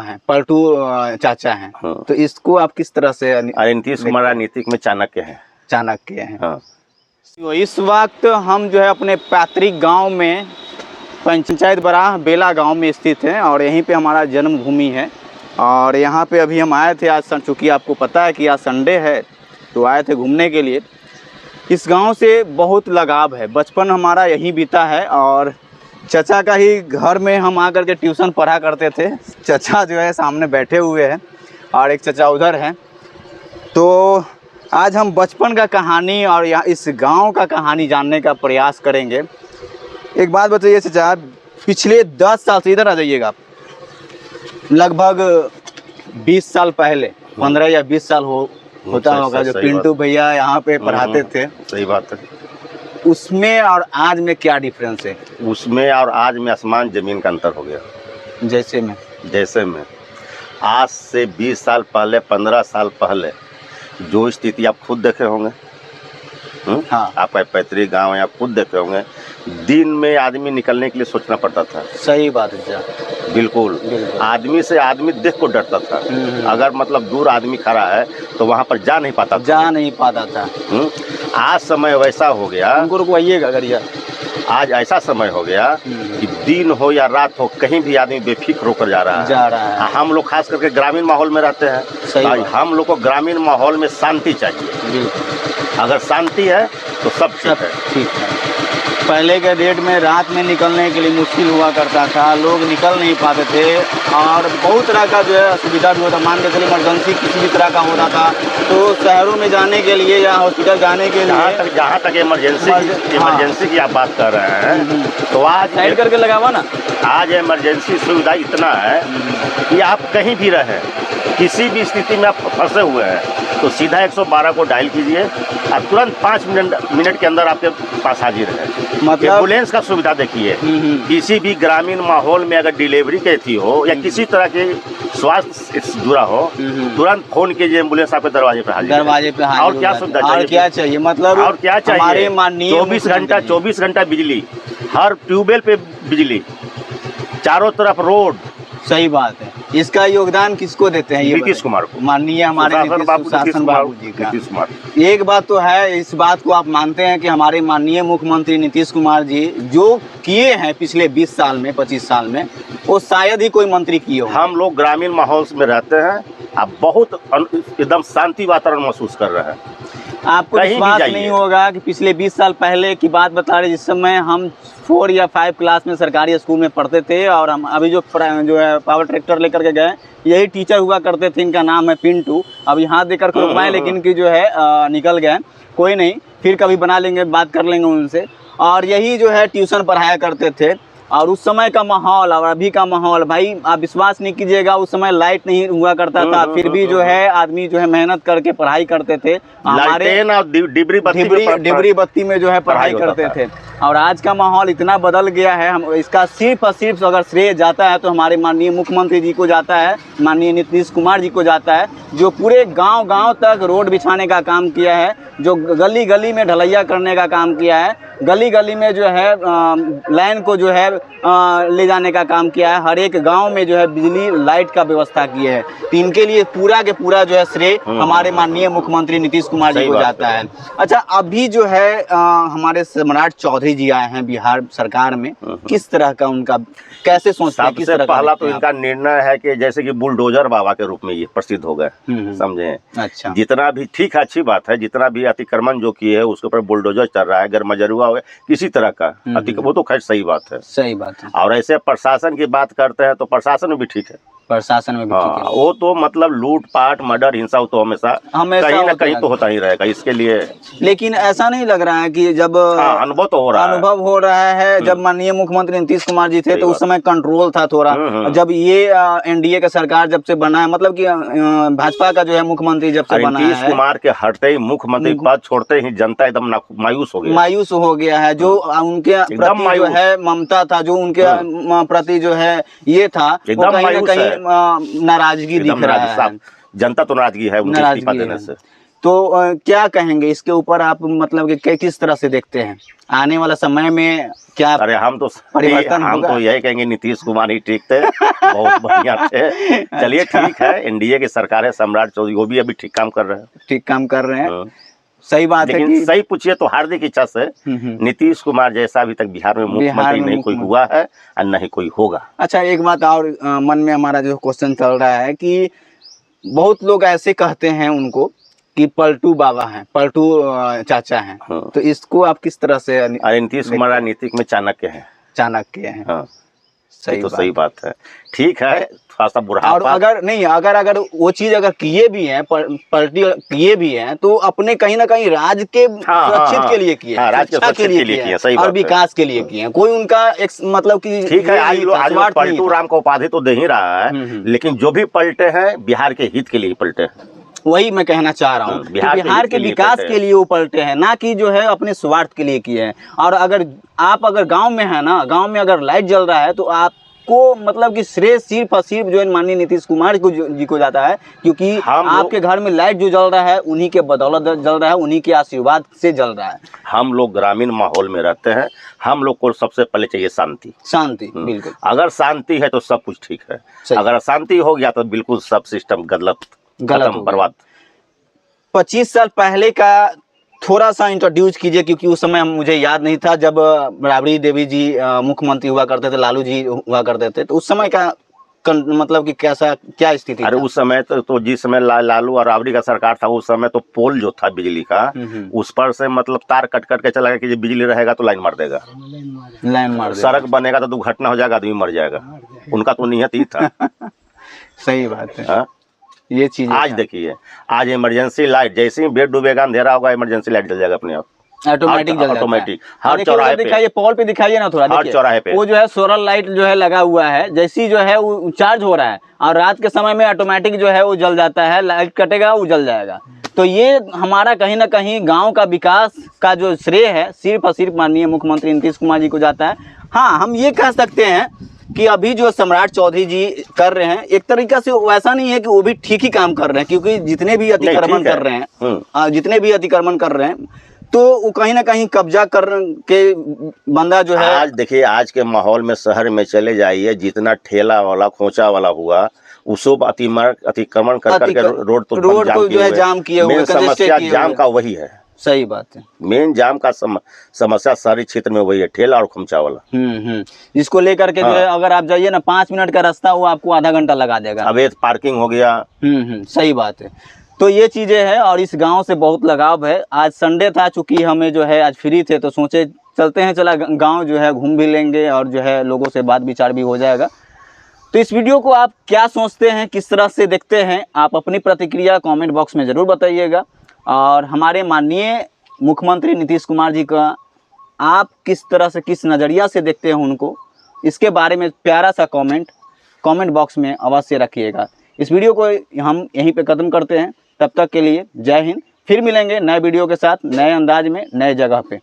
हैं, पलटू चाचा हैं। हाँ। तो इसको आप किस तरह से? अरे नीतीश कुमार राजनीतिक में चाणक्य हैं। चाणक्य हैं। हाँ। तो इस वक्त हम जो है अपने पैतृक गांव में पंचायत बराह बेला गांव में स्थित हैं और यहीं पे हमारा जन्मभूमि है। और यहाँ पे अभी हम आए थे आज, चूँकि आपको पता है कि आज संडे है तो आए थे घूमने के लिए। इस गांव से बहुत लगाव है, बचपन हमारा यहीं बीता है और चचा का ही घर में हम आकर के ट्यूशन पढ़ा करते थे। चचा जो है सामने बैठे हुए हैं और एक चचा उधर हैं। तो आज हम बचपन का कहानी और यहाँ इस गांव का कहानी जानने का प्रयास करेंगे। एक बात बताइए चचा, पिछले 10 साल से, इधर आ जाइएगा, लगभग 20 साल पहले, 15 या 20 साल होता होगा, जो पिंटू भैया यहाँ पे पढ़ाते थे। सही बात है। उसमें और आज में क्या डिफरेंस है? उसमें और आज में आसमान जमीन का अंतर हो गया। जैसे में आज से 20 साल पहले, 15 साल पहले जो स्थिति आप खुद देखे होंगे। हाँ। आपका पैतृक गांव है, आप खुद देखे होंगे। दिन में आदमी निकलने के लिए सोचना पड़ता था। सही बात है। बिल्कुल। आदमी से आदमी देख को डरता था। अगर मतलब दूर आदमी खड़ा है तो वहाँ पर जा नहीं पाता था। आज समय वैसा हो गया, उनको रुकवाइएगा गरिया। आज ऐसा समय हो गया कि दिन हो या रात हो, कहीं भी आदमी बेफिक्र होकर जा रहा है। हम लोग खास करके ग्रामीण माहौल में रहते हैं। हम लोग को ग्रामीण माहौल में शांति चाहिए। अगर शांति है तो सब ठीक है। पहले के डेट में रात में निकलने के लिए मुश्किल हुआ करता था, लोग निकल नहीं पाते थे और बहुत तरह का जो है असुविधा भी होता। मान के चलिए इमरजेंसी किसी भी तरह का होता था तो शहरों में जाने के लिए या हॉस्पिटल जाने के लिए, जहाँ तक इमरजेंसी की आप बात कर रहे हैं, तो आज साइड करके लगावा ना। आज इमरजेंसी सुविधा इतना है कि आप कहीं भी रहें, किसी भी स्थिति में आप फंसे हुए हैं तो सीधा 112 को डायल कीजिए और तुरंत 5 मिनट के अंदर आपके पास हाजिर है। मतलब एम्बुलेंस का सुविधा देखिए, किसी भी ग्रामीण माहौल में अगर डिलीवरी की थी हो या किसी तरह के स्वास्थ्य से जुड़ा हो, तुरंत फोन कीजिए, एम्बुलेंस आपके दरवाजे पे हाजिर। और क्या सुविधा चाहिए? और क्या चाहिए? मतलब और क्या चाहिए? हमारे माननीय 24 घंटा बिजली, हर ट्यूबवेल पे बिजली, चारों तरफ रोड। सही बात है। इसका योगदान किसको देते हैं? नीतीश कुमार को, माननीय हमारे शासन बाबू जी का। नीतीश कुमार। एक बात तो है, इस बात को आप मानते हैं कि हमारे माननीय मुख्यमंत्री नीतीश कुमार जी जो किए हैं पिछले 20 साल में, 25 साल में, वो शायद ही कोई मंत्री किए हो। हम लोग ग्रामीण माहौल में रहते हैं, आप बहुत एकदम शांति वातावरण महसूस कर रहे हैं। आपको विश्वास नहीं होगा कि पिछले 20 साल पहले की बात बता रहे, जिस समय हम 4 या 5 क्लास में सरकारी स्कूल में पढ़ते थे और हम अभी जो है पावर ट्रैक्टर लेकर के गए, यही टीचर हुआ करते थे, इनका नाम है पिंटू। अब यहाँ देकर के रुकवाएं, लेकिन कि जो है निकल गए। कोई नहीं, फिर कभी बना लेंगे, बात कर लेंगे उनसे। और यही जो है ट्यूशन पढ़ाया करते थे। और उस समय का माहौल और अभी का माहौल, भाई आप विश्वास नहीं कीजिएगा, उस समय लाइट नहीं हुआ करता था, फिर भी जो है आदमी जो है मेहनत करके पढ़ाई करते थे। हमारे डिबरी बत्ती में जो है पढ़ाई करते थे। और आज का माहौल इतना बदल गया है, हम इसका सिर्फ और सिर्फ अगर श्रेय जाता है तो हमारे माननीय मुख्यमंत्री जी को जाता है, माननीय नीतीश कुमार जी को जाता है, जो पूरे गांव तक रोड बिछाने का काम किया है, जो गली गली में ढलैया करने का काम किया है, गली गली में जो है लाइन को जो है ले जाने का काम किया है, हर एक गांव में जो है बिजली लाइट का व्यवस्था की है। तो इनके लिए पूरा के पूरा जो है श्रेय हमारे माननीय मुख्यमंत्री नीतीश कुमार जी को जाता है। अच्छा, अभी जो है हमारे सम्राट चौधरी जी आए हैं बिहार सरकार में, किस तरह का उनका कैसे सोचते हैं? सबसे पहला तो इनका निर्णय है कि जैसे कि बुलडोजर बाबा के रूप में ये प्रसिद्ध हो गए, समझे। अच्छा, जितना भी ठीक है, अच्छी बात है, जितना भी अतिक्रमण जो किए है उसके ऊपर बुलडोजर चल रहा है, गरमजरुआ हो गया, किसी तरह का वो तो खैर सही बात है। सही बात है। और ऐसे प्रशासन की बात करते हैं तो प्रशासन में भी ठीक है, प्रशासन में भी ठीक है। वो तो मतलब लूटपाट, मर्डर, हिंसा तो हमेशा कहीं ना कहीं तो होता ही रहेगा, इसके लिए। लेकिन ऐसा नहीं लग रहा है कि जब अनुभव तो हो रहा है, जब माननीय मुख्यमंत्री नीतीश कुमार जी थे तो उस समय कंट्रोल था थोड़ा। जब ये एनडीए का सरकार जब से बना है, मतलब कि भाजपा का जो है मुख्यमंत्री जब से बना है, नीतीश कुमार के हटते ही, मुख्यमंत्री पद छोड़ते ही जनता एकदम मायूस हो गया है। जो उनके प्रति जो है ममता था, जो उनके प्रति जो है ये था, वो कहीं ना कहीं नाराजगी दिख रहा है। जनता तो नाराजगी है उनके इस्तीफा देने से। तो क्या कहेंगे इसके ऊपर आप, मतलब कि किस तरह से देखते हैं आने वाला समय में क्या? अरे हम परिवर्तन होगा? तो यही कहेंगे नीतीश कुमार ही ठीक थे, बहुत बढ़िया थे। चलिए ठीक है, एनडीए की सरकार है, सम्राट चौधरी वो भी अभी ठीक काम कर रहे हैं, ठीक काम कर रहे हैं। सही बात है लेकिन कि सही पूछिए तो हार्दिक इच्छा से नीतीश कुमार जैसा अभी तक बिहार में मुख्यमंत्री नहीं कोई हुआ है और नहीं कोई होगा। अच्छा, एक बात और मन में हमारा जो क्वेश्चन चल रहा है कि बहुत लोग ऐसे कहते हैं उनको कि पलटू बाबा हैं, पलटू चाचा हैं, तो इसको आप किस तरह से? अरे नीतीश कुमार राजनीतिक में चाणक्य हैं, चाणक्य हैं। हाँ, सही तो सही बात है, ठीक है, थोड़ा सा बुढ़ापा। और अगर वो चीज अगर किए भी हैं, पलटी किए भी हैं, तो अपने कहीं ना कहीं राज्य के सुरक्षित के लिए किए, राज्य के लिए किए, सही और विकास के लिए किए। कोई उनका एक मतलब कि ठीक है, आज पलटू राम का उपाधि तो दे ही रहा है, लेकिन जो भी पलटे हैं बिहार के हित के लिए पलटे हैं। वही मैं कहना चाह रहा हूँ, बिहार के विकास के लिए वो पलटे हैं, ना कि जो है अपने स्वार्थ के लिए किए हैं। और अगर गांव में है ना, गांव में अगर लाइट जल रहा है तो आपको मतलब कि श्रेय सिर्फ और सिर्फ जो है माननीय नीतीश कुमार जी को जाता है, क्योंकि आपके घर में लाइट जो जल रहा है उन्हीं के बदौलत जल रहा है, उन्हीं के आशीर्वाद से जल रहा है। हम लोग ग्रामीण माहौल में रहते हैं, हम लोग को सबसे पहले चाहिए शांति। बिल्कुल, अगर शांति है तो सब कुछ ठीक है, अगर अशांति हो गया तो बिल्कुल सब सिस्टम गलत बर्बाद। 25 साल पहले का थोड़ा सा इंट्रोड्यूस कीजिए, क्योंकि उस समय मुझे याद नहीं था जब राबड़ी देवी जी मुख्यमंत्री हुआ करते थे, लालू जी हुआ करते थे, तो उस समय का मतलब कि क्या स्थिति? अरे उस समय तो जिस समय लालू और राबड़ी का सरकार था, उस समय तो पोल जो था बिजली का, उस पर से मतलब तार कट के चला गया कि बिजली रहेगा तो लाइन मार देगा, सड़क बनेगा तो दुर्घटना हो जाएगा, आदमी मर जाएगा। उनका तो नियत ही था। सही बात है। ये चीज आज देखिए, आज इमरजेंसी लाइट, जैसे ही बेड डूबेगा अंधेरा होगा, इमरजेंसी लाइट जल जाएगा अपने आप, ऑटोमेटिक। हर चौराहे पे दिखाइए, पोल पे दिखाइए ना थोड़ा, हर चौराहे पे वो जो है सोलर लाइट जो है लगा हुआ है, जैसी जो है वो चार्ज हो रहा है और रात के समय में ऑटोमेटिक जो है वो जल जाता है, लाइट कटेगा वो जल जाएगा। तो ये हमारा कहीं ना कहीं गांव का विकास का जो श्रेय है सिर्फ और सिर्फ माननीय मुख्यमंत्री नीतीश कुमार जी को जाता है। हाँ, हम ये कह सकते हैं कि अभी जो सम्राट चौधरी जी कर रहे हैं, एक तरीका से वैसा नहीं है कि वो भी ठीक ही काम कर रहे हैं, क्योंकि जितने भी अतिक्रमण कर रहे हैं तो वो कहीं ना कहीं कब्जा कर के बंदा जो है। आज देखिए, आज के माहौल में शहर में चले जाइए, जितना ठेला वाला खोचा वाला हुआ, उसको अतिक्रमण कर करके रोड को जो है जाम किए हुए। समस्या जाम का वही है। सही बात है, मेन जाम का समस्या शहरी क्षेत्र में वही है, ठेला और खोमचा वाला। इसको लेकर के जो है अगर आप जाइए ना, 5 मिनट का रास्ता वो आपको आधा घंटा लगा देगा। अवैध पार्किंग हो गया। सही बात है। तो ये चीजें हैं और इस गांव से बहुत लगाव है। आज संडे था, चूंकि हमें जो है आज फ्री थे, तो सोचे चलते हैं, चला गांव जो है घूम भी लेंगे और जो है लोगों से बात विचार भी हो जाएगा। तो इस वीडियो को आप क्या सोचते हैं, किस तरह से देखते हैं, आप अपनी प्रतिक्रिया कमेंट बॉक्स में ज़रूर बताइएगा। और हमारे माननीय मुख्यमंत्री नीतीश कुमार जी का आप किस तरह से, किस नज़रिया से देखते हैं उनको, इसके बारे में प्यारा सा कमेंट बॉक्स में अवश्य रखिएगा। इस वीडियो को हम यहीं पे ख़त्म करते हैं। तब तक के लिए जय हिंद। फिर मिलेंगे नए वीडियो के साथ, नए अंदाज में, नए जगह पे।